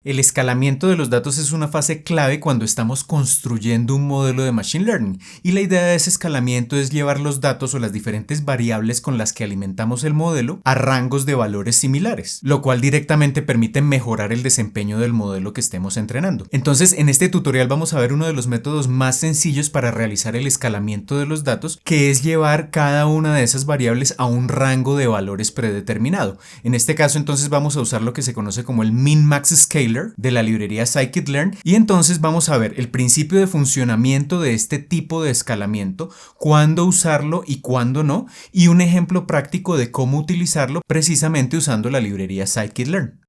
El escalamiento de los datos es una fase clave cuando estamos construyendo un modelo de Machine Learning, y la idea de ese escalamiento es llevar los datos o las diferentes variables con las que alimentamos el modelo a rangos de valores similares, lo cual directamente permite mejorar el desempeño del modelo que estemos entrenando. Entonces, en este tutorial vamos a ver uno de los métodos más sencillos para realizar el escalamiento de los datos, que es llevar cada una de esas variables a un rango de valores predeterminado. En este caso, entonces, vamos a usar lo que se conoce como el min-max scaler de la librería scikit-learn, y entonces vamos a ver el principio de funcionamiento de este tipo de escalamiento, cuándo usarlo y cuándo no, y un ejemplo práctico de cómo utilizarlo precisamente usando la librería scikit-learn.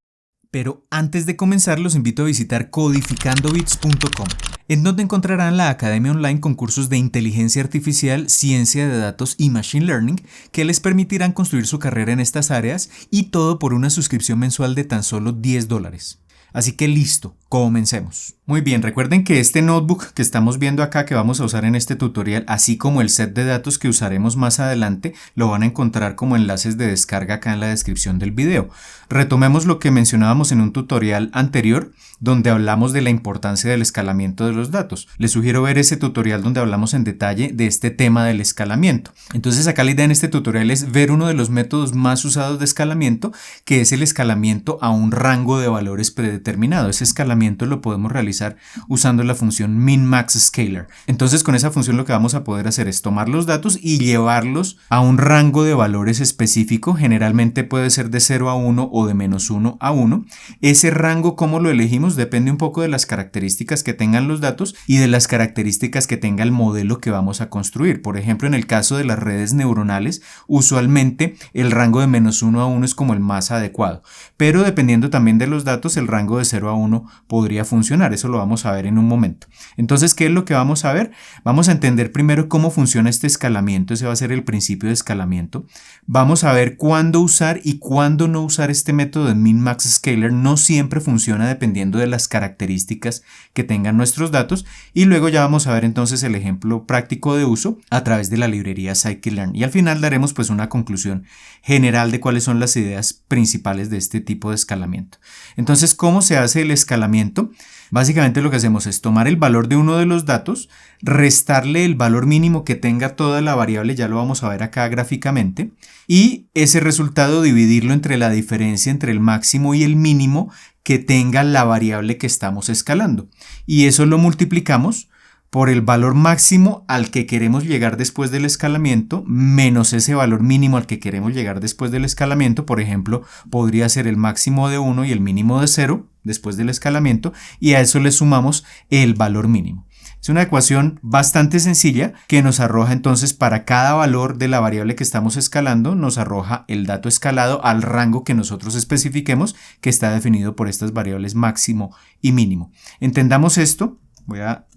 Pero antes de comenzar, los invito a visitar codificandobits.com, en donde encontrarán la academia online con cursos de inteligencia artificial, ciencia de datos y machine learning que les permitirán construir su carrera en estas áreas, y todo por una suscripción mensual de tan solo $10. Así que listo, comencemos. Muy bien, recuerden que este notebook que estamos viendo acá, que vamos a usar en este tutorial, así como el set de datos que usaremos más adelante, lo van a encontrar como enlaces de descarga acá en la descripción del video. Retomemos lo que mencionábamos en un tutorial anterior, donde hablamos de la importancia del escalamiento de los datos. Les sugiero ver ese tutorial donde hablamos en detalle de este tema del escalamiento. Entonces acá la idea en este tutorial es ver uno de los métodos más usados de escalamiento, que es el escalamiento a un rango de valores predeterminado. Ese escalamiento lo podemos realizar usando la función min-max-scaler. Entonces con esa función lo que vamos a poder hacer es tomar los datos y llevarlos a un rango de valores específico. Generalmente puede ser de 0 a 1 o de -1 a 1. Ese rango, ¿cómo lo elegimos? Depende un poco de las características que tengan los datos y de las características que tenga el modelo que vamos a construir. Por ejemplo, en el caso de las redes neuronales, usualmente el rango de -1 a 1 es como el más adecuado, pero dependiendo también de los datos, el rango de 0 a 1 podría funcionar. Eso lo vamos a ver en un momento. Entonces, ¿qué es lo que vamos a ver? Vamos a entender primero cómo funciona este escalamiento. Ese va a ser el principio de escalamiento. Vamos a ver cuándo usar y cuándo no usar este método de min-max-scaler. No siempre funciona dependiendo de las características que tengan nuestros datos, y luego ya vamos a ver entonces el ejemplo práctico de uso a través de la librería scikit-learn, y al final daremos pues una conclusión general de cuáles son las ideas principales de este tipo de escalamiento. Entonces, ¿cómo se hace el escalamiento? Básicamente lo que hacemos es tomar el valor de uno de los datos, restarle el valor mínimo que tenga toda la variable, ya lo vamos a ver acá gráficamente, y ese resultado dividirlo entre la diferencia entre el máximo y el mínimo que tenga la variable que estamos escalando. Y eso lo multiplicamos por el valor máximo al que queremos llegar después del escalamiento, menos ese valor mínimo al que queremos llegar después del escalamiento. Por ejemplo, podría ser el máximo de 1 y el mínimo de 0 después del escalamiento, y a eso le sumamos el valor mínimo. Es una ecuación bastante sencilla que nos arroja entonces para cada valor de la variable que estamos escalando, nos arroja el dato escalado al rango que nosotros especifiquemos, que está definido por estas variables máximo y mínimo. Entendamos esto. Voy a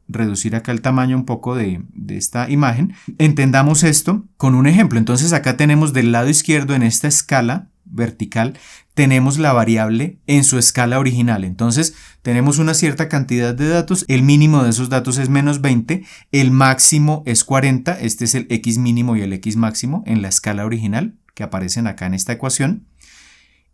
reducir acá el tamaño un poco de esta imagen. Entendamos esto con un ejemplo. Entonces acá tenemos del lado izquierdo, en esta escala vertical, tenemos la variable en su escala original. Entonces tenemos una cierta cantidad de datos, el mínimo de esos datos es -20, el máximo es 40, este es el x mínimo y el x máximo en la escala original que aparecen acá en esta ecuación.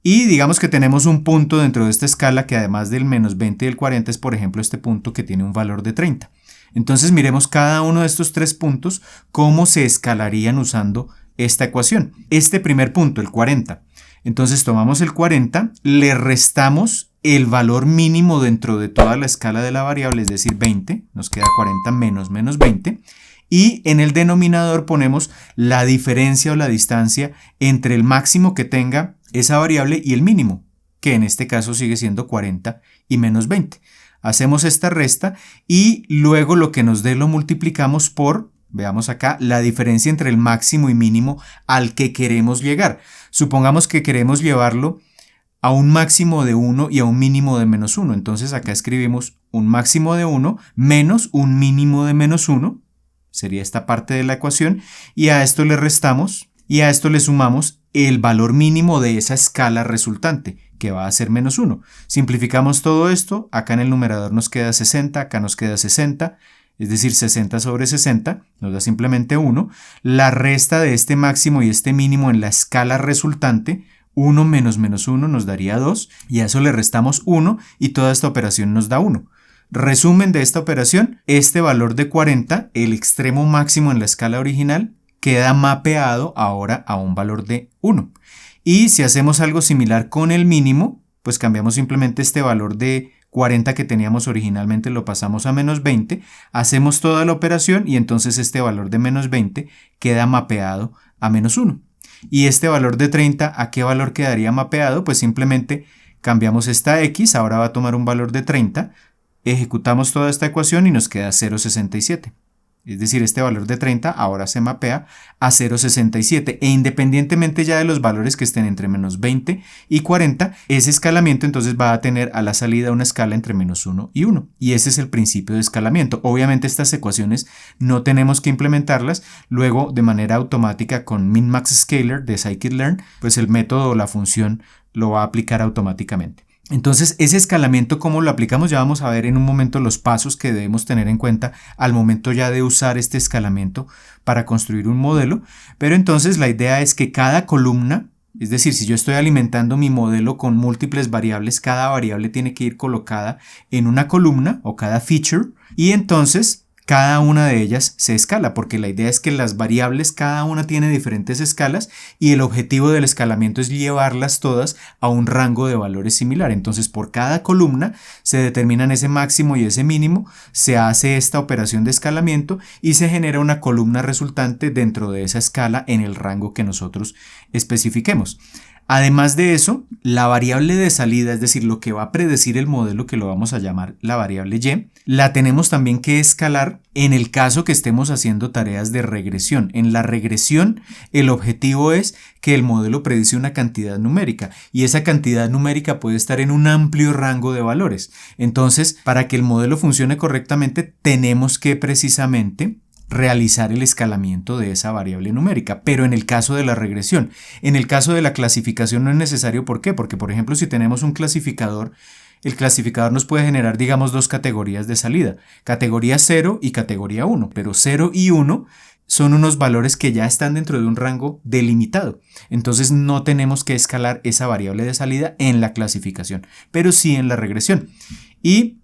Y digamos que tenemos un punto dentro de esta escala que, además del -20 y el 40, es por ejemplo este punto que tiene un valor de 30. Entonces miremos cada uno de estos tres puntos, cómo se escalarían usando esta ecuación. Este primer punto, el 40. Entonces tomamos el 40, le restamos el valor mínimo dentro de toda la escala de la variable, es decir 20, nos queda 40 menos -20. Y en el denominador ponemos la diferencia o la distancia entre el máximo que tenga esa variable y el mínimo, que en este caso sigue siendo 40 y -20. Hacemos esta resta y luego lo que nos dé lo multiplicamos por, veamos acá, la diferencia entre el máximo y mínimo al que queremos llegar. Supongamos que queremos llevarlo a un máximo de 1 y a un mínimo de -1. Entonces acá escribimos un máximo de 1 menos un mínimo de -1. Sería esta parte de la ecuación, y a esto le restamos y a esto le sumamos el valor mínimo de esa escala resultante, que va a ser -1. Simplificamos todo esto, acá en el numerador nos queda 60, acá nos queda 60, es decir 60 sobre 60, nos da simplemente 1. La resta de este máximo y este mínimo en la escala resultante, 1 menos menos 1 nos daría 2 y a eso le restamos 1 y toda esta operación nos da 1. Resumen de esta operación, este valor de 40, el extremo máximo en la escala original, queda mapeado ahora a un valor de 1. Y si hacemos algo similar con el mínimo, pues cambiamos simplemente este valor de 40 que teníamos originalmente, lo pasamos a menos 20, hacemos toda la operación y entonces este valor de menos 20 queda mapeado a menos 1. Y este valor de 30, ¿a qué valor quedaría mapeado? Pues simplemente cambiamos esta x, ahora va a tomar un valor de 30, ejecutamos toda esta ecuación y nos queda 0,67. Es decir, este valor de 30 ahora se mapea a 0,67 e independientemente ya de los valores que estén entre menos 20 y 40, ese escalamiento entonces va a tener a la salida una escala entre menos 1 y 1. Y ese es el principio de escalamiento. Obviamente estas ecuaciones no tenemos que implementarlas, luego de manera automática con min-max scaler de scikit-learn, pues el método o la función lo va a aplicar automáticamente. Entonces, ese escalamiento, ¿cómo lo aplicamos? Ya vamos a ver en un momento los pasos que debemos tener en cuenta al momento ya de usar este escalamiento para construir un modelo. Pero entonces la idea es que cada columna, es decir, si yo estoy alimentando mi modelo con múltiples variables, cada variable tiene que ir colocada en una columna o cada feature y entonces cada una de ellas se escala, porque la idea es que las variables, cada una tiene diferentes escalas y el objetivo del escalamiento es llevarlas todas a un rango de valores similar. Entonces, por cada columna se determinan ese máximo y ese mínimo, se hace esta operación de escalamiento y se genera una columna resultante dentro de esa escala en el rango que nosotros especifiquemos. Además de eso, la variable de salida, es decir, lo que va a predecir el modelo, que lo vamos a llamar la variable y, la tenemos también que escalar en el caso que estemos haciendo tareas de regresión. En la regresión, el objetivo es que el modelo predice una cantidad numérica y esa cantidad numérica puede estar en un amplio rango de valores. Entonces, para que el modelo funcione correctamente, tenemos que precisamente realizar el escalamiento de esa variable numérica, pero en el caso de la regresión. En el caso de la clasificación no es necesario. ¿Por qué? Porque, por ejemplo, si tenemos un clasificador, el clasificador nos puede generar, digamos, dos categorías de salida, categoría 0 y categoría 1, pero 0 y 1 son unos valores que ya están dentro de un rango delimitado. Entonces no tenemos que escalar esa variable de salida en la clasificación, pero sí en la regresión. Y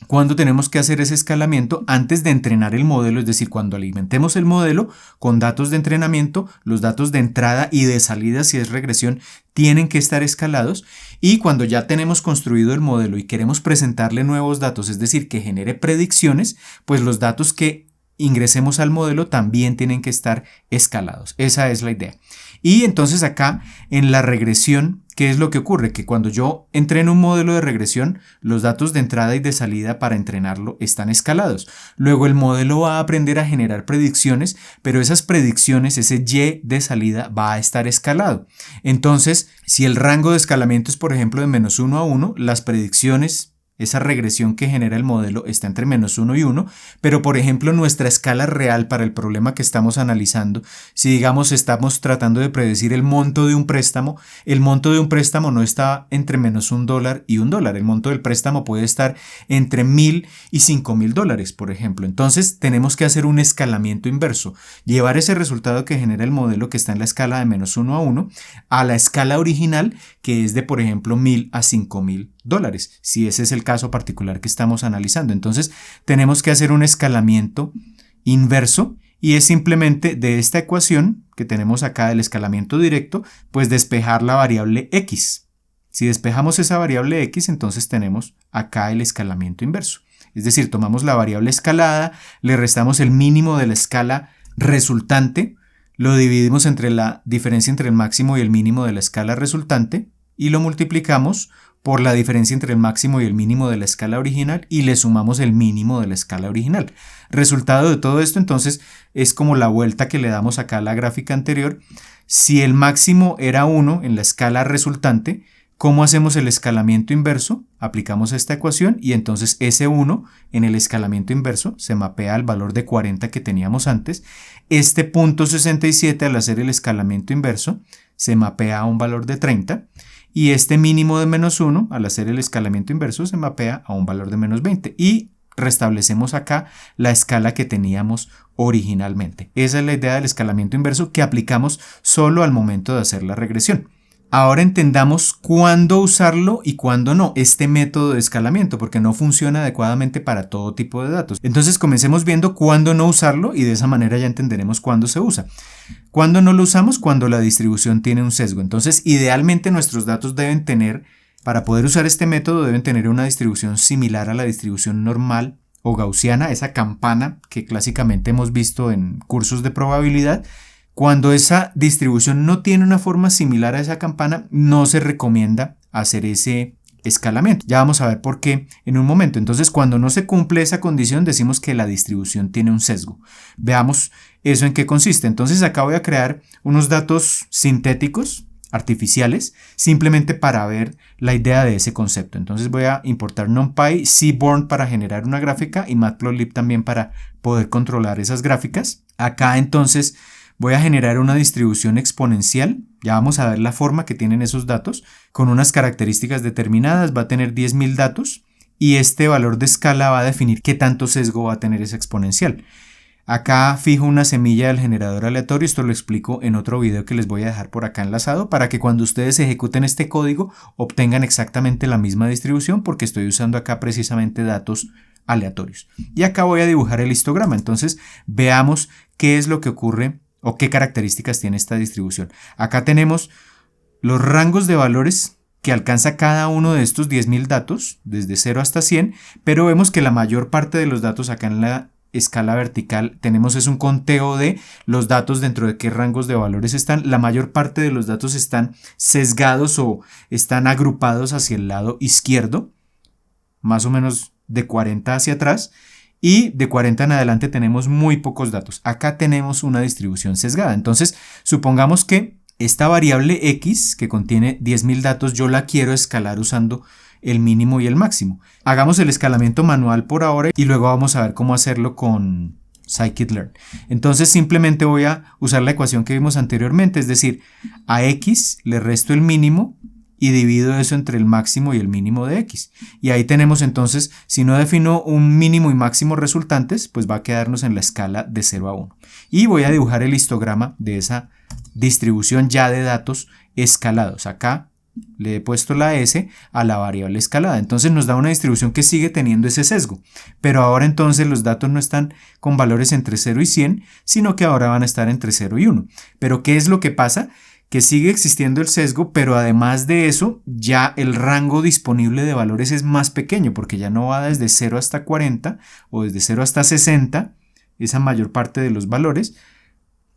cuando tenemos que hacer ese escalamiento antes de entrenar el modelo, es decir, cuando alimentemos el modelo con datos de entrenamiento, los datos de entrada y de salida, si es regresión, tienen que estar escalados, y cuando ya tenemos construido el modelo y queremos presentarle nuevos datos, es decir, que genere predicciones, pues los datos que ingresemos al modelo también tienen que estar escalados. Esa es la idea. Y entonces acá en la regresión, ¿qué es lo que ocurre? Que cuando yo entreno un modelo de regresión, los datos de entrada y de salida para entrenarlo están escalados. Luego el modelo va a aprender a generar predicciones, pero esas predicciones, ese y de salida va a estar escalado. Entonces, si el rango de escalamiento es, por ejemplo, de menos 1 a 1, las predicciones, esa regresión que genera el modelo está entre menos 1 y 1, pero por ejemplo nuestra escala real para el problema que estamos analizando, si digamos estamos tratando de predecir el monto de un préstamo, el monto de un préstamo no está entre menos $1 y $1, el monto del préstamo puede estar entre $1,000 y $5,000, por ejemplo. Entonces tenemos que hacer un escalamiento inverso, llevar ese resultado que genera el modelo que está en la escala de menos 1 a 1 a la escala original, que es de, por ejemplo, $1,000 a $5,000, si ese es el caso particular que estamos analizando. Entonces tenemos que hacer un escalamiento inverso y es simplemente de esta ecuación que tenemos acá del escalamiento directo, pues despejar la variable x. Si despejamos esa variable x, entonces tenemos acá el escalamiento inverso. Es decir, tomamos la variable escalada, le restamos el mínimo de la escala resultante, lo dividimos entre la diferencia entre el máximo y el mínimo de la escala resultante y lo multiplicamos por la diferencia entre el máximo y el mínimo de la escala original y le sumamos el mínimo de la escala original. Resultado de todo esto entonces es como la vuelta que le damos acá a la gráfica anterior. Si el máximo era 1 en la escala resultante, ¿cómo hacemos el escalamiento inverso? Aplicamos esta ecuación y entonces ese 1 en el escalamiento inverso se mapea al valor de 40 que teníamos antes. Este punto 67 al hacer el escalamiento inverso se mapea a un valor de 30. Y este mínimo de menos 1, al hacer el escalamiento inverso, se mapea a un valor de menos 20. Y restablecemos acá la escala que teníamos originalmente. Esa es la idea del escalamiento inverso que aplicamos solo al momento de hacer la regresión. Ahora entendamos cuándo usarlo y cuándo no, este método de escalamiento, porque no funciona adecuadamente para todo tipo de datos. Entonces comencemos viendo cuándo no usarlo y de esa manera ya entenderemos cuándo se usa. ¿Cuándo no lo usamos? Cuando la distribución tiene un sesgo. Entonces, idealmente nuestros datos deben tener, para poder usar este método, deben tener una distribución similar a la distribución normal o gaussiana, esa campana que clásicamente hemos visto en cursos de probabilidad. Cuando esa distribución no tiene una forma similar a esa campana, no se recomienda hacer ese escalamiento. Ya vamos a ver por qué en un momento. Entonces, cuando no se cumple esa condición, decimos que la distribución tiene un sesgo. Veamos eso en qué consiste. Entonces, acá voy a crear unos datos sintéticos, artificiales, simplemente para ver la idea de ese concepto. Entonces voy a importar NumPy, Seaborn para generar una gráfica y Matplotlib también para poder controlar esas gráficas. Acá entonces voy a generar una distribución exponencial, ya vamos a ver la forma que tienen esos datos, con unas características determinadas, va a tener 10.000 datos y este valor de escala va a definir qué tanto sesgo va a tener esa exponencial. Acá fijo una semilla del generador aleatorio, esto lo explico en otro video que les voy a dejar por acá enlazado para que cuando ustedes ejecuten este código obtengan exactamente la misma distribución porque estoy usando acá precisamente datos aleatorios. Y acá voy a dibujar el histograma, entonces veamos qué es lo que ocurre o qué características tiene esta distribución. Acá tenemos los rangos de valores que alcanza cada uno de estos 10.000 datos, desde 0 hasta 100, pero vemos que la mayor parte de los datos acá en la escala vertical tenemos es un conteo de los datos dentro de qué rangos de valores están. La mayor parte de los datos están sesgados o están agrupados hacia el lado izquierdo, más o menos de 40 hacia atrás. Y de 40 en adelante tenemos muy pocos datos. Acá tenemos una distribución sesgada. Entonces, supongamos que esta variable x, que contiene 10.000 datos, yo la quiero escalar usando el mínimo y el máximo. Hagamos el escalamiento manual por ahora y luego vamos a ver cómo hacerlo con scikit-learn. Entonces, simplemente voy a usar la ecuación que vimos anteriormente, es decir, a x le resto el mínimo y divido eso entre el máximo y el mínimo de x. Y ahí tenemos entonces, si no defino un mínimo y máximo resultantes, pues va a quedarnos en la escala de 0 a 1. Y voy a dibujar el histograma de esa distribución ya de datos escalados. Acá le he puesto la S a la variable escalada. Entonces nos da una distribución que sigue teniendo ese sesgo. Pero ahora entonces los datos no están con valores entre 0 y 100, sino que ahora van a estar entre 0 y 1. Pero ¿qué es lo que pasa? Que sigue existiendo el sesgo, pero además de eso, ya el rango disponible de valores es más pequeño, porque ya no va desde 0 hasta 40 o desde 0 hasta 60, esa mayor parte de los valores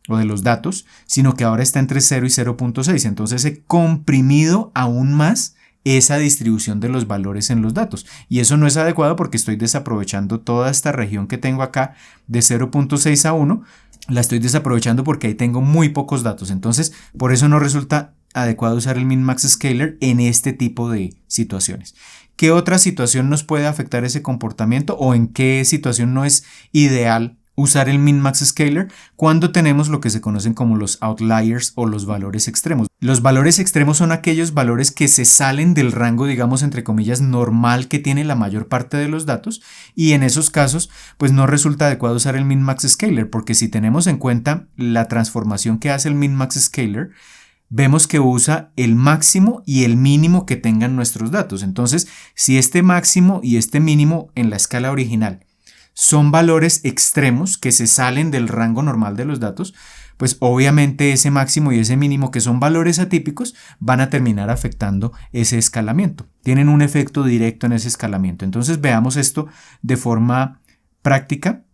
o de los datos, sino que ahora está entre 0 y 0.6. Entonces he comprimido aún más esa distribución de los valores en los datos. Y eso no es adecuado porque estoy desaprovechando toda esta región que tengo acá de 0.6 a 1. La estoy desaprovechando porque ahí tengo muy pocos datos. Entonces, por eso no resulta adecuado usar el min-max scaler en este tipo de situaciones. ¿Qué otra situación nos puede afectar ese comportamiento o en qué situación no es ideal usar el min-max scaler? Cuando tenemos lo que se conocen como los outliers o los valores extremos. Los valores extremos son aquellos valores que se salen del rango, digamos, entre comillas, normal que tiene la mayor parte de los datos, y en esos casos pues no resulta adecuado usar el min-max scaler, porque si tenemos en cuenta la transformación que hace el min-max scaler, vemos que usa el máximo y el mínimo que tengan nuestros datos. Entonces, si este máximo y este mínimo en la escala original son valores extremos que se salen del rango normal de los datos, pues obviamente ese máximo y ese mínimo, que son valores atípicos, van a terminar afectando ese escalamiento. Tienen un efecto directo en ese escalamiento. Entonces veamos esto de forma práctica.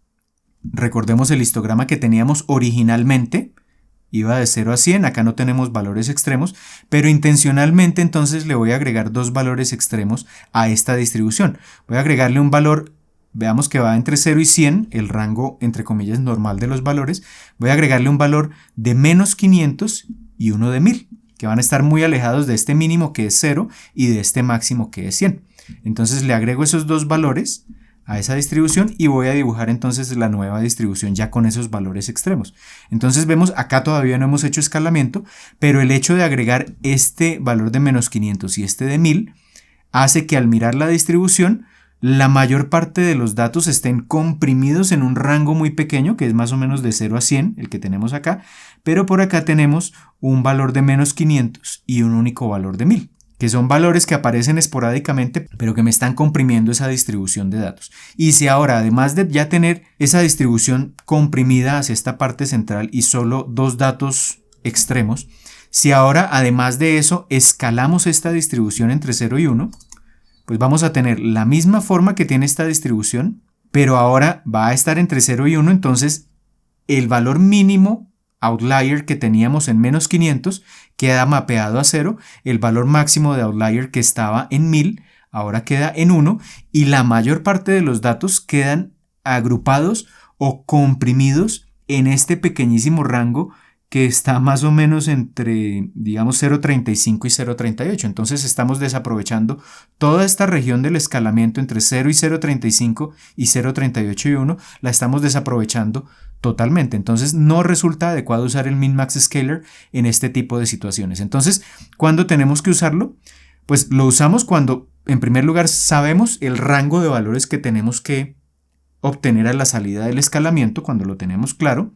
Recordemos el histograma que teníamos originalmente. Iba de 0 a 100, acá no tenemos valores extremos, pero intencionalmente entonces le voy a agregar dos valores extremos a esta distribución. Voy a agregarle un valor. Veamos que va entre 0 y 100, el rango entre comillas normal de los valores. Voy a agregarle un valor de menos 500 y uno de 1000, que van a estar muy alejados de este mínimo que es 0 y de este máximo que es 100. Entonces le agrego esos dos valores a esa distribución y voy a dibujar entonces la nueva distribución ya con esos valores extremos. Entonces vemos, acá todavía no hemos hecho escalamiento, pero el hecho de agregar este valor de menos 500 y este de 1000 hace que al mirar la distribución, la mayor parte de los datos estén comprimidos en un rango muy pequeño, que es más o menos de 0 a 100, el que tenemos acá, pero por acá tenemos un valor de menos 500 y un único valor de 1000, que son valores que aparecen esporádicamente, pero que me están comprimiendo esa distribución de datos. Y si ahora, además de ya tener esa distribución comprimida hacia esta parte central y solo dos datos extremos, si ahora, además de eso, escalamos esta distribución entre 0 y 1, pues vamos a tener la misma forma que tiene esta distribución, pero ahora va a estar entre 0 y 1, entonces el valor mínimo outlier que teníamos en menos 500 queda mapeado a 0, el valor máximo de outlier que estaba en 1000 ahora queda en 1 y la mayor parte de los datos quedan agrupados o comprimidos en este pequeñísimo rango que está más o menos entre, digamos, 0.35 y 0.38. Entonces estamos desaprovechando toda esta región del escalamiento entre 0 y 0.35 y 0.38 y 1, la estamos desaprovechando totalmente. Entonces no resulta adecuado usar el min-max scaler en este tipo de situaciones. Entonces, ¿cuándo tenemos que usarlo? Pues lo usamos cuando, en primer lugar, sabemos el rango de valores que tenemos que obtener a la salida del escalamiento, cuando lo tenemos claro.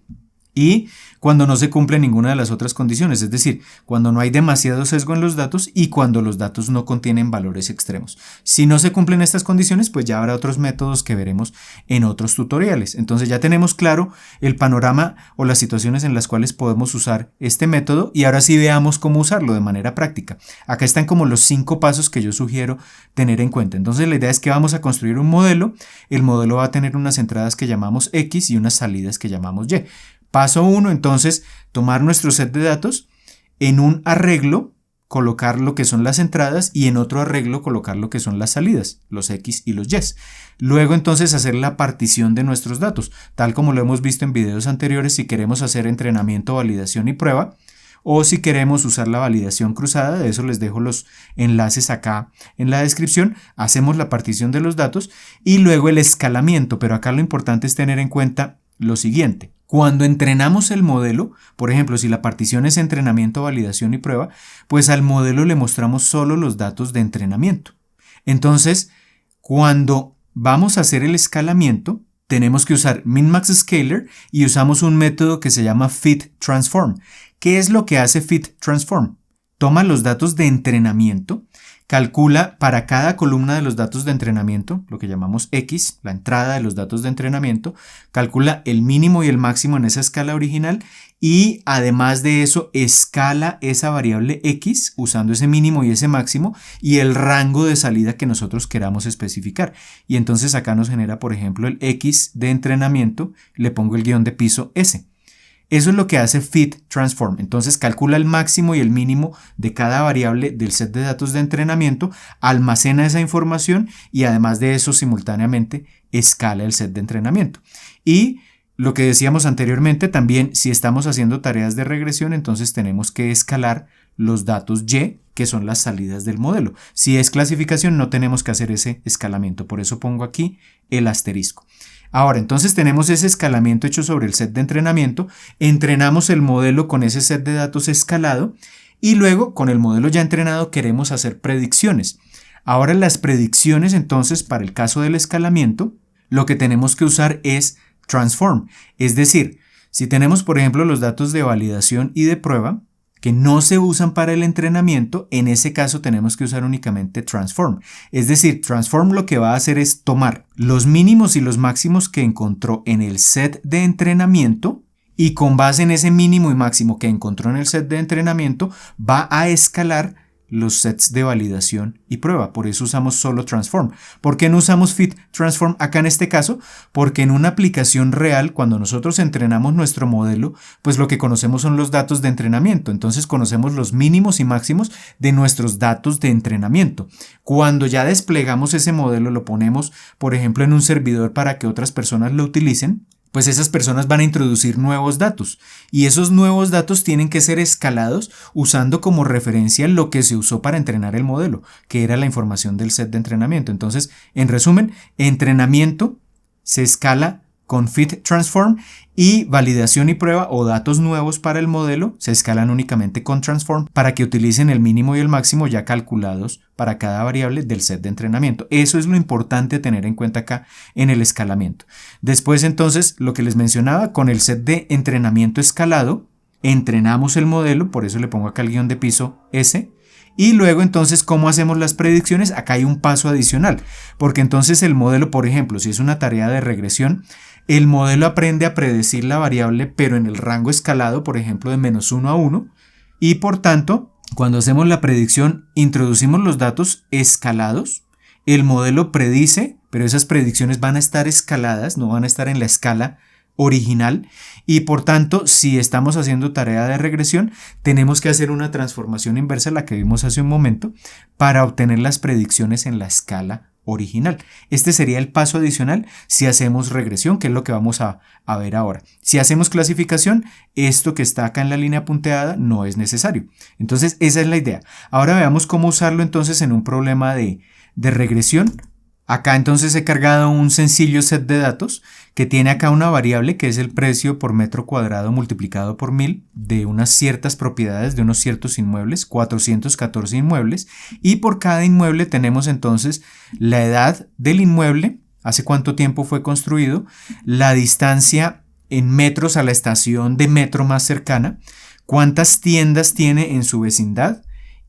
Y cuando no se cumple ninguna de las otras condiciones, es decir, cuando no hay demasiado sesgo en los datos y cuando los datos no contienen valores extremos. Si no se cumplen estas condiciones, pues ya habrá otros métodos que veremos en otros tutoriales. Entonces ya tenemos claro el panorama o las situaciones en las cuales podemos usar este método y ahora sí veamos cómo usarlo de manera práctica. Acá están como los 5 pasos que yo sugiero tener en cuenta. Entonces la idea es que vamos a construir un modelo. El modelo va a tener unas entradas que llamamos X y unas salidas que llamamos Y. Paso 1, entonces, tomar nuestro set de datos, en un arreglo colocar lo que son las entradas y en otro arreglo colocar lo que son las salidas, los X y los Y. Luego entonces hacer la partición de nuestros datos, tal como lo hemos visto en videos anteriores si queremos hacer entrenamiento, validación y prueba, o si queremos usar la validación cruzada, de eso les dejo los enlaces acá en la descripción. Hacemos la partición de los datos y luego el escalamiento, pero acá lo importante es tener en cuenta lo siguiente. Cuando entrenamos el modelo, por ejemplo, si la partición es entrenamiento, validación y prueba, pues al modelo le mostramos solo los datos de entrenamiento. Entonces, cuando vamos a hacer el escalamiento, tenemos que usar min-max scaler y usamos un método que se llama fit transform. ¿Qué es lo que hace fit transform? Toma los datos de entrenamiento, calcula para cada columna de los datos de entrenamiento, lo que llamamos X, la entrada de los datos de entrenamiento, calcula el mínimo y el máximo en esa escala original y además de eso escala esa variable X usando ese mínimo y ese máximo y el rango de salida que nosotros queramos especificar. Y entonces acá nos genera, por ejemplo, el X de entrenamiento, le pongo el guión de piso S. Eso es lo que hace fit transform. Entonces calcula el máximo y el mínimo de cada variable del set de datos de entrenamiento, almacena esa información y además de eso simultáneamente escala el set de entrenamiento. Y lo que decíamos anteriormente, también si estamos haciendo tareas de regresión, entonces tenemos que escalar los datos Y, que son las salidas del modelo. Si es clasificación, no tenemos que hacer ese escalamiento. Por eso pongo aquí el asterisco. Ahora, entonces tenemos ese escalamiento hecho sobre el set de entrenamiento, entrenamos el modelo con ese set de datos escalado y luego con el modelo ya entrenado queremos hacer predicciones. Ahora las predicciones entonces para el caso del escalamiento, lo que tenemos que usar es transform. Es decir, si tenemos por ejemplo los datos de validación y de prueba, que no se usan para el entrenamiento, en ese caso tenemos que usar únicamente transform. Es decir, transform lo que va a hacer es tomar los mínimos y los máximos que encontró en el set de entrenamiento y con base en ese mínimo y máximo que encontró en el set de entrenamiento va a escalar los sets de validación y prueba. Por eso usamos solo transform. ¿Por qué no usamos fit transform acá en este caso? Porque en una aplicación real, cuando nosotros entrenamos nuestro modelo, pues lo que conocemos son los datos de entrenamiento. Entonces conocemos los mínimos y máximos de nuestros datos de entrenamiento. Cuando ya desplegamos ese modelo, lo ponemos, por ejemplo, en un servidor para que otras personas lo utilicen, pues esas personas van a introducir nuevos datos y esos nuevos datos tienen que ser escalados usando como referencia lo que se usó para entrenar el modelo, que era la información del set de entrenamiento. Entonces, en resumen, entrenamiento se escala con fit transform y validación y prueba o datos nuevos para el modelo se escalan únicamente con transform para que utilicen el mínimo y el máximo ya calculados para cada variable del set de entrenamiento. Eso es lo importante a tener en cuenta acá en el escalamiento. Después entonces lo que les mencionaba con el set de entrenamiento escalado, entrenamos el modelo, por eso le pongo acá el guión de piso S. Y luego entonces, ¿cómo hacemos las predicciones? Acá hay un paso adicional, porque entonces el modelo, por ejemplo, si es una tarea de regresión, el modelo aprende a predecir la variable, pero en el rango escalado, por ejemplo, de -1 a 1, y por tanto, cuando hacemos la predicción, introducimos los datos escalados, el modelo predice, pero esas predicciones van a estar escaladas, no van a estar en la escala original, y por tanto, si estamos haciendo tarea de regresión, tenemos que hacer una transformación inversa, la que vimos hace un momento, para obtener las predicciones en la escala original. Este sería el paso adicional si hacemos regresión, que es lo que vamos a ver ahora. Si hacemos clasificación, esto que está acá en la línea punteada no es necesario. Entonces, esa es la idea. Ahora veamos cómo usarlo entonces en un problema de regresión. Acá entonces he cargado un sencillo set de datos que tiene acá una variable que es el precio por metro cuadrado multiplicado por 1000 de unas ciertas propiedades de unos ciertos inmuebles, 414 inmuebles, y por cada inmueble tenemos entonces la edad del inmueble, hace cuánto tiempo fue construido, la distancia en metros a la estación de metro más cercana, cuántas tiendas tiene en su vecindad,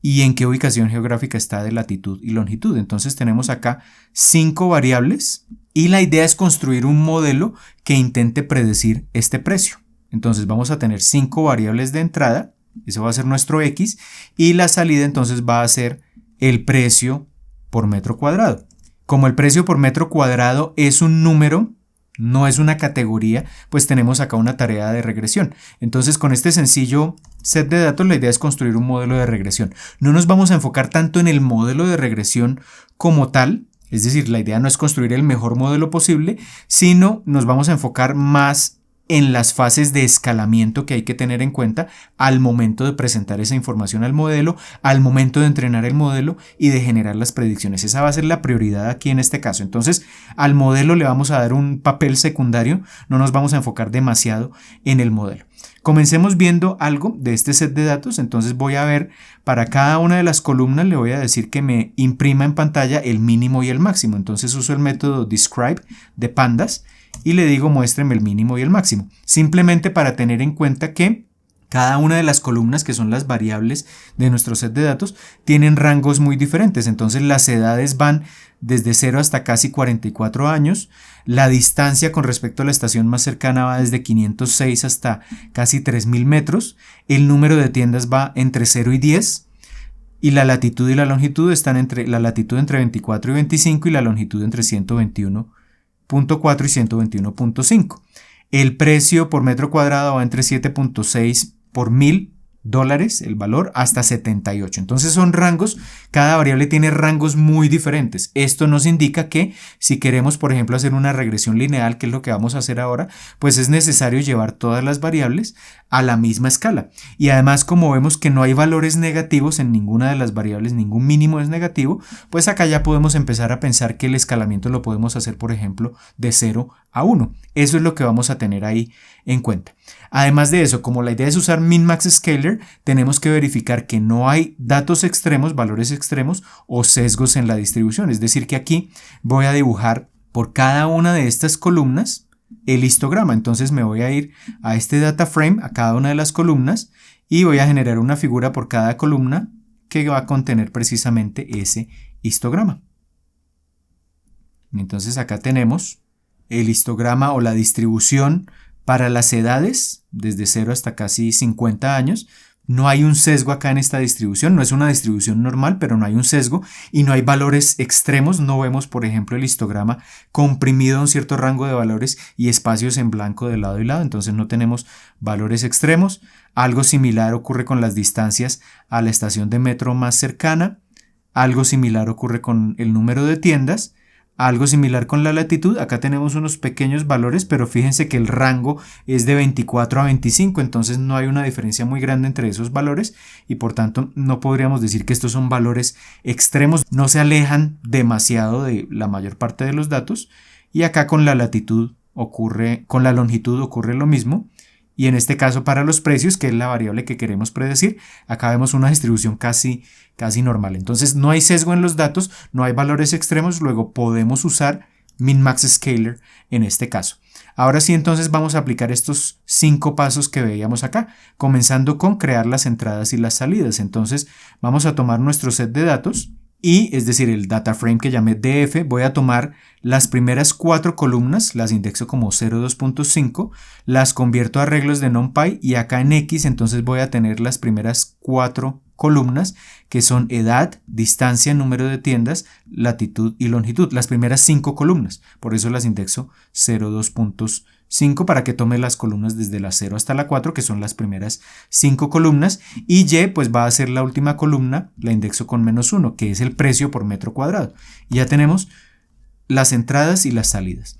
y en qué ubicación geográfica está de latitud y longitud. Entonces tenemos acá 5 variables y la idea es construir un modelo que intente predecir este precio. Entonces vamos a tener 5 variables de entrada, eso va a ser nuestro X, y la salida entonces va a ser el precio por metro cuadrado. Como el precio por metro cuadrado es un número, no es una categoría, pues tenemos acá una tarea de regresión. Entonces con este sencillo set de datos la idea es construir un modelo de regresión. No nos vamos a enfocar tanto en el modelo de regresión como tal, es decir, la idea no es construir el mejor modelo posible, sino nos vamos a enfocar más en las fases de escalamiento que hay que tener en cuenta al momento de presentar esa información al modelo, al momento de entrenar el modelo y de generar las predicciones. Esa va a ser la prioridad aquí en este caso. Entonces, al modelo le vamos a dar un papel secundario, no nos vamos a enfocar demasiado en el modelo. Comencemos viendo algo de este set de datos. Entonces voy a ver para cada una de las columnas, le voy a decir que me imprima en pantalla el mínimo y el máximo. Entonces uso el método describe de pandas y le digo muéstreme el mínimo y el máximo, simplemente para tener en cuenta que cada una de las columnas, que son las variables de nuestro set de datos, tienen rangos muy diferentes. Entonces las edades van desde 0 hasta casi 44 años, la distancia con respecto a la estación más cercana va desde 506 hasta casi 3000 metros, el número de tiendas va entre 0 y 10, y la latitud y la longitud están entre la latitud entre 24 y 25 y la longitud entre 121.4 y 121.5. El precio por metro cuadrado va entre 7.6 por $1000, el valor, hasta 78. Entonces son rangos, cada variable tiene rangos muy diferentes. Esto nos indica que si queremos, por ejemplo, hacer una regresión lineal, que es lo que vamos a hacer ahora, pues es necesario llevar todas las variables a la misma escala. Y además, como vemos que no hay valores negativos en ninguna de las variables, ningún mínimo es negativo, pues acá ya podemos empezar a pensar que el escalamiento lo podemos hacer, por ejemplo, de 0 a 1. Eso es lo que vamos a tener ahí en cuenta. Además de eso, como la idea es usar min-max scaler, tenemos que verificar que no hay datos extremos, valores extremos o sesgos en la distribución. Es decir, que aquí voy a dibujar por cada una de estas columnas el histograma. Entonces me voy a ir a este data frame, a cada una de las columnas, y voy a generar una figura por cada columna que va a contener precisamente ese histograma. Entonces acá tenemos el histograma o la distribución para las edades, desde 0 hasta casi 50 años. No hay un sesgo acá en esta distribución, no es una distribución normal, pero no hay un sesgo y no hay valores extremos. No vemos, por ejemplo, el histograma comprimido a un cierto rango de valores y espacios en blanco de lado y lado, entonces no tenemos valores extremos. Algo similar ocurre con las distancias a la estación de metro más cercana, algo similar ocurre con el número de tiendas. Algo similar con la latitud, acá tenemos unos pequeños valores, pero fíjense que el rango es de 24 a 25, entonces no hay una diferencia muy grande entre esos valores y por tanto no podríamos decir que estos son valores extremos, no se alejan demasiado de la mayor parte de los datos. Y acá con la latitud ocurre, con la longitud ocurre lo mismo. Y en este caso para los precios, que es la variable que queremos predecir, acá vemos una distribución casi normal. Entonces no hay sesgo en los datos, no hay valores extremos, luego podemos usar min-max scaler en este caso. Ahora sí, entonces vamos a aplicar estos 5 pasos que veíamos acá, comenzando con crear las entradas y las salidas. Entonces vamos a tomar nuestro set de datos y, es decir, el data frame que llamé df, voy a tomar las primeras 4 columnas, las indexo como 0.2.5, las convierto a arreglos de NumPy y acá en X entonces voy a tener las primeras 4 columnas que son edad, distancia, número de tiendas, latitud y longitud, las primeras 5 columnas, por eso las indexo 0.2.5 para que tome las columnas desde la 0 hasta la 4 que son las primeras 5 columnas y Y pues va a ser la última columna, la indexo con -1 que es el precio por metro cuadrado y ya tenemos las entradas y las salidas.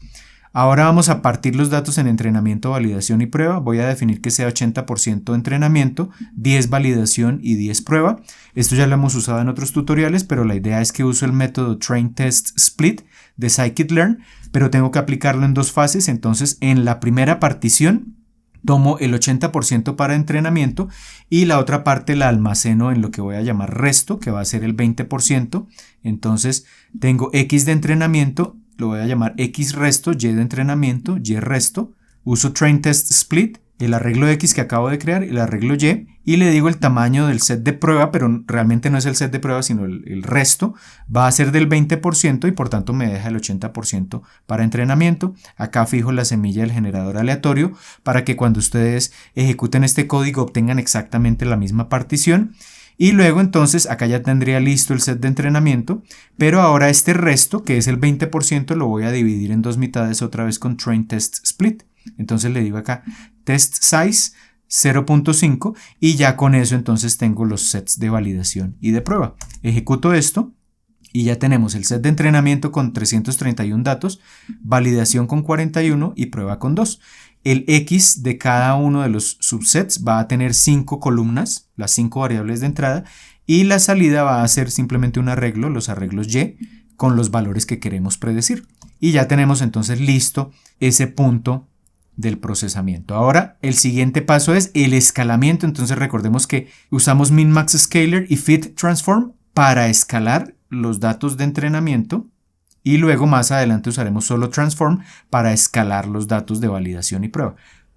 Ahora vamos a partir los datos en entrenamiento, validación y prueba. Voy a definir que sea 80% entrenamiento, 10 validación y 10 prueba. Esto ya lo hemos usado en otros tutoriales, pero la idea es que uso el método train test split de scikit-learn, pero tengo que aplicarlo en 2 fases. Entonces, en la primera partición tomo el 80% para entrenamiento y la otra parte la almaceno en lo que voy a llamar resto, que va a ser el 20%. Entonces, tengo X de entrenamiento, lo voy a llamar X resto, Y de entrenamiento, Y resto. Uso train test split, el arreglo X que acabo de crear, el arreglo y le digo el tamaño del set de prueba, pero realmente no es el set de prueba, sino el resto. Va a ser del 20% y por tanto me deja el 80% para entrenamiento. Acá fijo la semilla del generador aleatorio para que cuando ustedes ejecuten este código obtengan exactamente la misma partición. Y luego entonces acá ya tendría listo el set de entrenamiento, pero ahora este resto, que es el 20%, lo voy a dividir en 2 mitades otra vez con train test split. Entonces le digo acá test size 0.5 y ya con eso entonces tengo los sets de validación y de prueba. Ejecuto esto y ya tenemos el set de entrenamiento con 331 datos, validación con 41 y prueba con 2. El X de cada uno de los subsets va a tener 5 columnas, las 5 variables de entrada, y la salida va a ser simplemente un arreglo, los arreglos Y, con los valores que queremos predecir. Y ya tenemos entonces listo ese punto del procesamiento. Ahora el siguiente paso es el escalamiento. Entonces recordemos que usamos min-max scaler y fit transform para escalar los datos de entrenamiento. Y luego más adelante usaremos solo transform para escalar los datos de validación y prueba,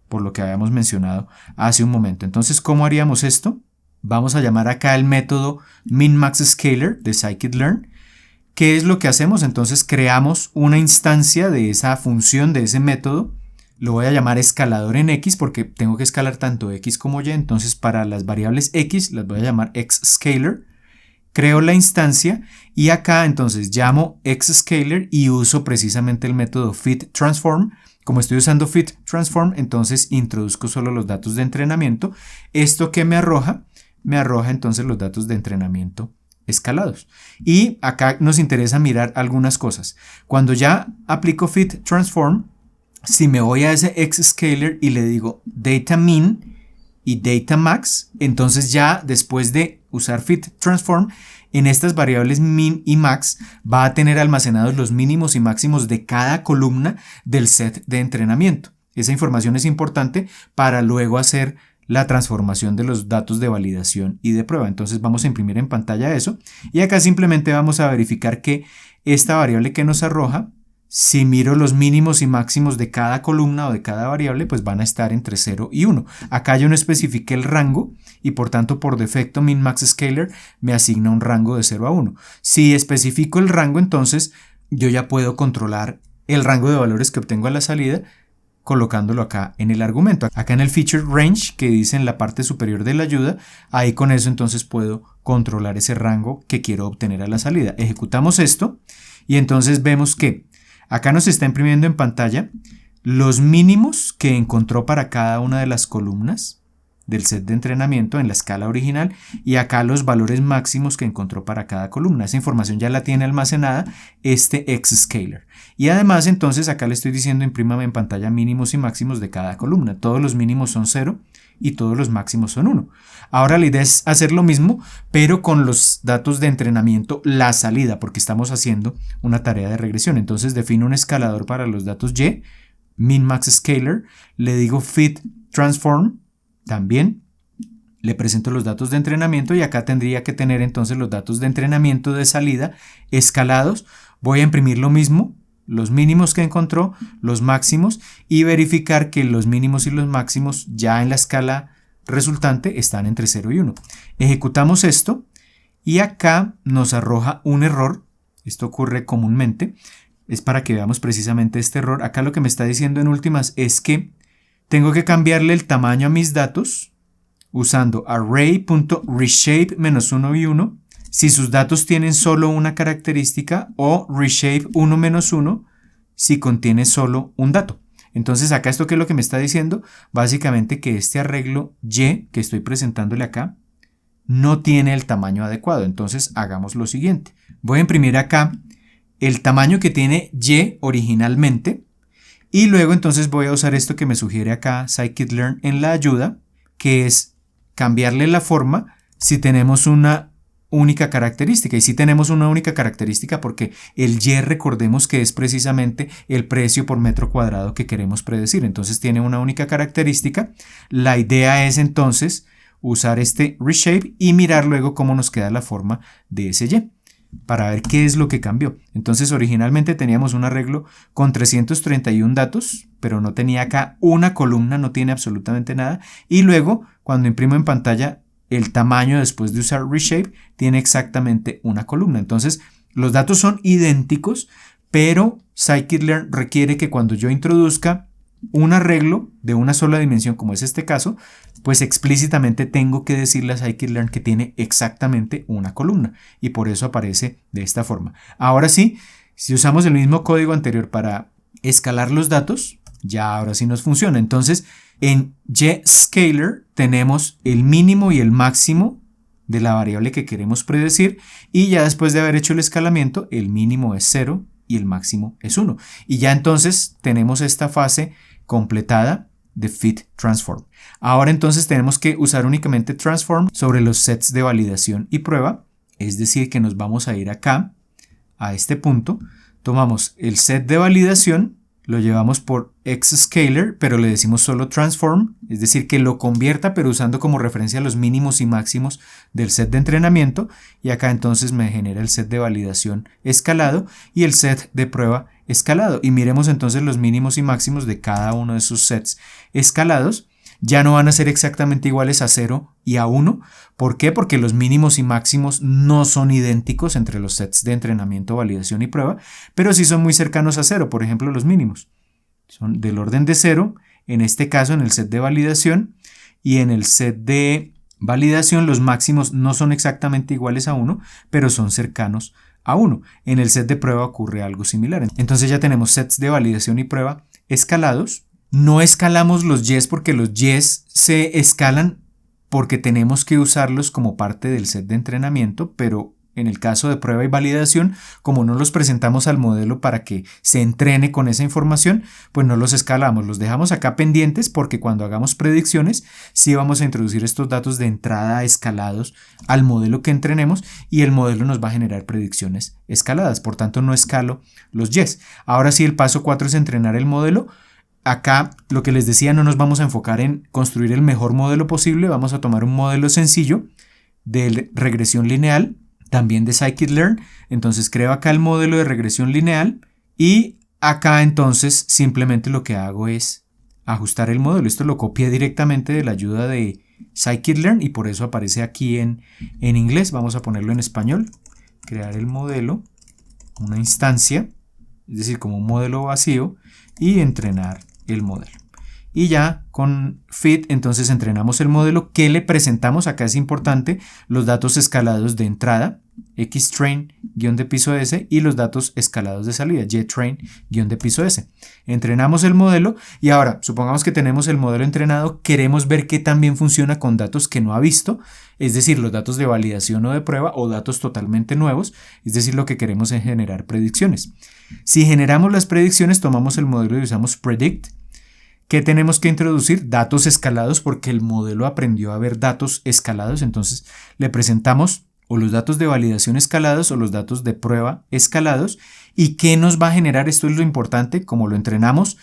por lo que habíamos mencionado hace un momento. Entonces, ¿cómo haríamos esto? Vamos a llamar acá el método min-max-scaler de scikit-learn. ¿Qué es lo que hacemos? Entonces creamos una instancia de esa función, de ese método. Lo voy a llamar escalador en X porque tengo que escalar tanto X como Y. Entonces para las variables X las voy a llamar xscaler. Creo la instancia y acá entonces llamo xscaler y uso precisamente el método fit transform. Como estoy usando fit transform, entonces introduzco solo los datos de entrenamiento. ¿Esto qué me arroja? Me arroja entonces los datos de entrenamiento escalados. Y acá nos interesa mirar algunas cosas. Cuando ya aplico fit transform, si me voy a ese xscaler y le digo data min y data max, entonces ya después de usar fit transform, en estas variables min y max va a tener almacenados los mínimos y máximos de cada columna del set de entrenamiento. Esa información es importante para luego hacer la transformación de los datos de validación y de prueba. Entonces vamos a imprimir en pantalla eso y acá simplemente vamos a verificar que esta variable que nos arroja, si miro los mínimos y máximos de cada columna o de cada variable, pues van a estar entre 0 y 1. Acá yo no especifiqué el rango y por tanto por defecto min-max-scaler me asigna un rango de 0 a 1. Si especifico el rango, entonces yo ya puedo controlar el rango de valores que obtengo a la salida colocándolo acá en el argumento. Acá en el feature range que dice en la parte superior de la ayuda, ahí con eso entonces puedo controlar ese rango que quiero obtener a la salida. Ejecutamos esto y entonces vemos que acá nos está imprimiendo en pantalla los mínimos que encontró para cada una de las columnas del set de entrenamiento en la escala original y acá los valores máximos que encontró para cada columna. Esa información ya la tiene almacenada este xscaler. Y además entonces acá le estoy diciendo imprímame en pantalla mínimos y máximos de cada columna. Todos los mínimos son 0 y todos los máximos son 1. Ahora la idea es hacer lo mismo, pero con los datos de entrenamiento, la salida, porque estamos haciendo una tarea de regresión. Entonces defino un escalador para los datos Y, min-max-scaler, le digo fit transform, también le presento los datos de entrenamiento y acá tendría que tener entonces los datos de entrenamiento de salida escalados. Voy a imprimir lo mismo los mínimos que encontró, los máximos, y verificar que los mínimos y los máximos ya en la escala resultante están entre 0 y 1. Ejecutamos esto y acá nos arroja un error. Esto ocurre comúnmente. Es para que veamos precisamente este error. Acá lo que me está diciendo en últimas es que tengo que cambiarle el tamaño a mis datos usando array.reshape-1 y 1 si sus datos tienen solo una característica o reshape 1-1 si contiene solo un dato. Entonces acá esto que es lo que me está diciendo, básicamente que este arreglo Y que estoy presentándole acá no tiene el tamaño adecuado. Entonces hagamos lo siguiente. Voy a imprimir acá el tamaño que tiene Y originalmente y luego entonces voy a usar esto que me sugiere acá scikit-learn en la ayuda, que es cambiarle la forma si tenemos una única característica. Y si tenemos una única característica porque el Y recordemos que es precisamente el precio por metro cuadrado que queremos predecir. Entonces tiene una única característica. La idea es entonces usar este reshape y mirar luego cómo nos queda la forma de ese Y para ver qué es lo que cambió. Entonces originalmente teníamos un arreglo con 331 datos, pero no tenía acá una columna, no tiene absolutamente nada. Y luego cuando imprimo en pantalla el tamaño después de usar reshape tiene exactamente una columna. Entonces los datos son idénticos, pero scikit-learn requiere que cuando yo introduzca un arreglo de una sola dimensión, como es este caso, pues explícitamente tengo que decirle a scikit-learn que tiene exactamente una columna y por eso aparece de esta forma. Ahora sí, si usamos el mismo código anterior para escalar los datos, ya ahora sí nos funciona. Entonces en yscalar tenemos el mínimo y el máximo de la variable que queremos predecir y ya después de haber hecho el escalamiento, el mínimo es 0 y el máximo es 1. Y ya entonces tenemos esta fase completada de fit transform. Ahora entonces tenemos que usar únicamente transform sobre los sets de validación y prueba, es decir que nos vamos a ir acá a este punto, tomamos el set de validación, lo llevamos por xscalar, pero le decimos solo transform, es decir que lo convierta pero usando como referencia los mínimos y máximos del set de entrenamiento, y acá entonces me genera el set de validación escalado y el set de prueba escalado, y miremos entonces los mínimos y máximos de cada uno de esos sets escalados. Ya no van a ser exactamente iguales a 0 y a 1. ¿Por qué? Porque los mínimos y máximos no son idénticos entre los sets de entrenamiento, validación y prueba, pero sí son muy cercanos a 0. Por ejemplo, los mínimos son del orden de 0, en este caso en el set de validación, y en el set de validación los máximos no son exactamente iguales a 1, pero son cercanos a 1. En el set de prueba ocurre algo similar. Entonces ya tenemos sets de validación y prueba escalados. No escalamos los Ys porque los Ys se escalan porque tenemos que usarlos como parte del set de entrenamiento, pero en el caso de prueba y validación, como no los presentamos al modelo para que se entrene con esa información, pues no los escalamos, los dejamos acá pendientes porque cuando hagamos predicciones sí vamos a introducir estos datos de entrada escalados al modelo que entrenemos y el modelo nos va a generar predicciones escaladas, por tanto no escalo los Ys. Ahora sí, el paso 4 es entrenar el modelo. Acá, lo que les decía, no nos vamos a enfocar en construir el mejor modelo posible, vamos a tomar un modelo sencillo de regresión lineal, también de scikit-learn. Entonces creo acá el modelo de regresión lineal y acá entonces simplemente lo que hago es ajustar el modelo. Esto lo copié directamente de la ayuda de scikit-learn y por eso aparece aquí en inglés. Vamos a ponerlo en español. Crear el modelo, una instancia, es decir, como un modelo vacío, y entrenar el modelo. Y ya con fit entonces entrenamos el modelo que le presentamos. Acá es importante los datos escalados de entrada, xtrain guión de piso s, y los datos escalados de salida, ytrain guión de piso s. Entrenamos el modelo y ahora supongamos que tenemos el modelo entrenado, queremos ver qué también funciona con datos que no ha visto, es decir, los datos de validación o de prueba o datos totalmente nuevos, es decir, lo que queremos es generar predicciones. Si generamos las predicciones, tomamos el modelo y usamos predict. ¿Qué tenemos que introducir? Datos escalados porque el modelo aprendió a ver datos escalados, entonces le presentamos o los datos de validación escalados o los datos de prueba escalados. ¿Y qué nos va a generar? Esto es lo importante, como lo entrenamos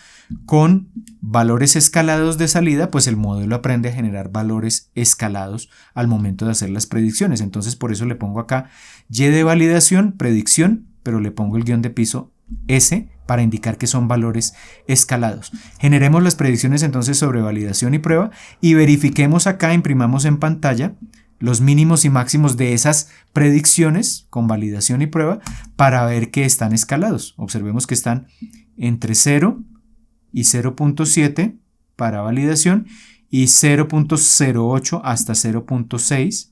con valores escalados de salida, pues el modelo aprende a generar valores escalados al momento de hacer las predicciones. Entonces por eso le pongo acá Y de validación, predicción, pero le pongo el guión de piso S para indicar que son valores escalados. Generemos las predicciones entonces sobre validación y prueba y verifiquemos acá, imprimamos en pantalla los mínimos y máximos de esas predicciones con validación y prueba para ver que están escalados. Observemos que están entre 0 y 0.7 para validación y 0.08 hasta 0.6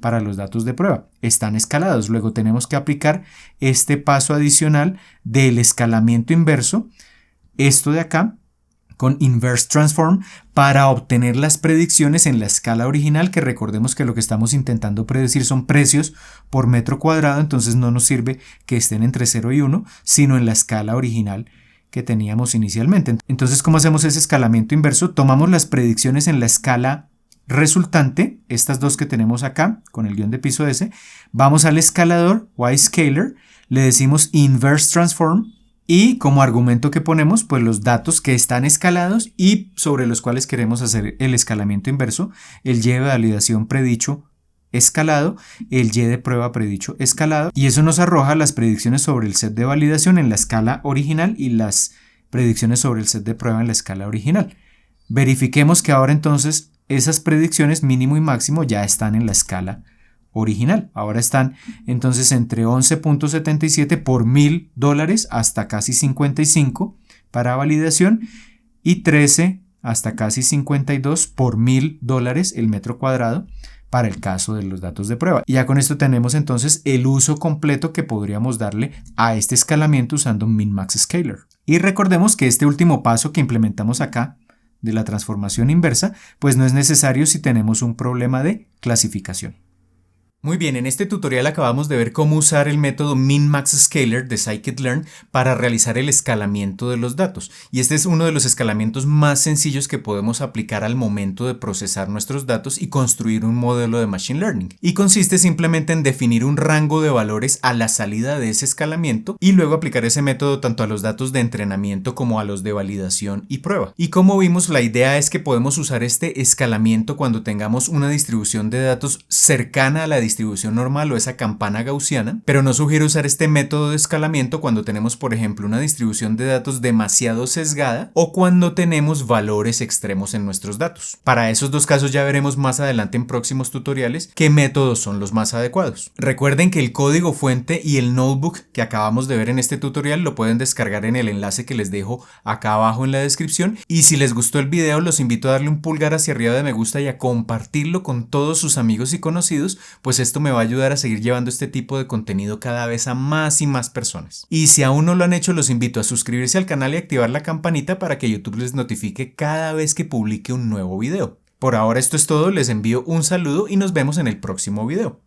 para los datos de prueba. Están escalados. Luego tenemos que aplicar este paso adicional del escalamiento inverso, esto de acá, con Inverse Transform, para obtener las predicciones en la escala original, que recordemos que lo que estamos intentando predecir son precios por metro cuadrado, entonces no nos sirve que estén entre 0 y 1, sino en la escala original que teníamos inicialmente. Entonces, ¿cómo hacemos ese escalamiento inverso? Tomamos las predicciones en la escala resultante, estas dos que tenemos acá, con el guión de piso S, vamos al escalador, Y-Scaler, le decimos Inverse Transform, y como argumento que ponemos, pues los datos que están escalados y sobre los cuales queremos hacer el escalamiento inverso, el Y de validación predicho escalado, el Y de prueba predicho escalado, y eso nos arroja las predicciones sobre el set de validación en la escala original y las predicciones sobre el set de prueba en la escala original. Verifiquemos que ahora entonces esas predicciones mínimo y máximo ya están en la escala original. Ahora están entonces entre 11.77 por $1,000 hasta casi 55 para validación y 13 hasta casi 52 por $1,000 el metro cuadrado para el caso de los datos de prueba. Y ya con esto tenemos entonces el uso completo que podríamos darle a este escalamiento usando Min-Max Scaler. Y recordemos que este último paso que implementamos acá de la transformación inversa, pues no es necesario si tenemos un problema de clasificación. Muy bien, en este tutorial acabamos de ver cómo usar el método Min-Max Scaler de Scikit-Learn para realizar el escalamiento de los datos. Y este es uno de los escalamientos más sencillos que podemos aplicar al momento de procesar nuestros datos y construir un modelo de Machine Learning. Y consiste simplemente en definir un rango de valores a la salida de ese escalamiento y luego aplicar ese método tanto a los datos de entrenamiento como a los de validación y prueba. Y como vimos, la idea es que podemos usar este escalamiento cuando tengamos una distribución de datos cercana a la distribución normal o esa campana gaussiana, pero no sugiero usar este método de escalamiento cuando tenemos, por ejemplo, una distribución de datos demasiado sesgada o cuando tenemos valores extremos en nuestros datos. Para esos dos casos ya veremos más adelante en próximos tutoriales qué métodos son los más adecuados. Recuerden que el código fuente y el notebook que acabamos de ver en este tutorial lo pueden descargar en el enlace que les dejo acá abajo en la descripción, y si les gustó el video los invito a darle un pulgar hacia arriba de me gusta y a compartirlo con todos sus amigos y conocidos, pues esto me va a ayudar a seguir llevando este tipo de contenido cada vez a más y más personas. Y si aún no lo han hecho, los invito a suscribirse al canal y activar la campanita para que YouTube les notifique cada vez que publique un nuevo video. Por ahora esto es todo, les envío un saludo y nos vemos en el próximo video.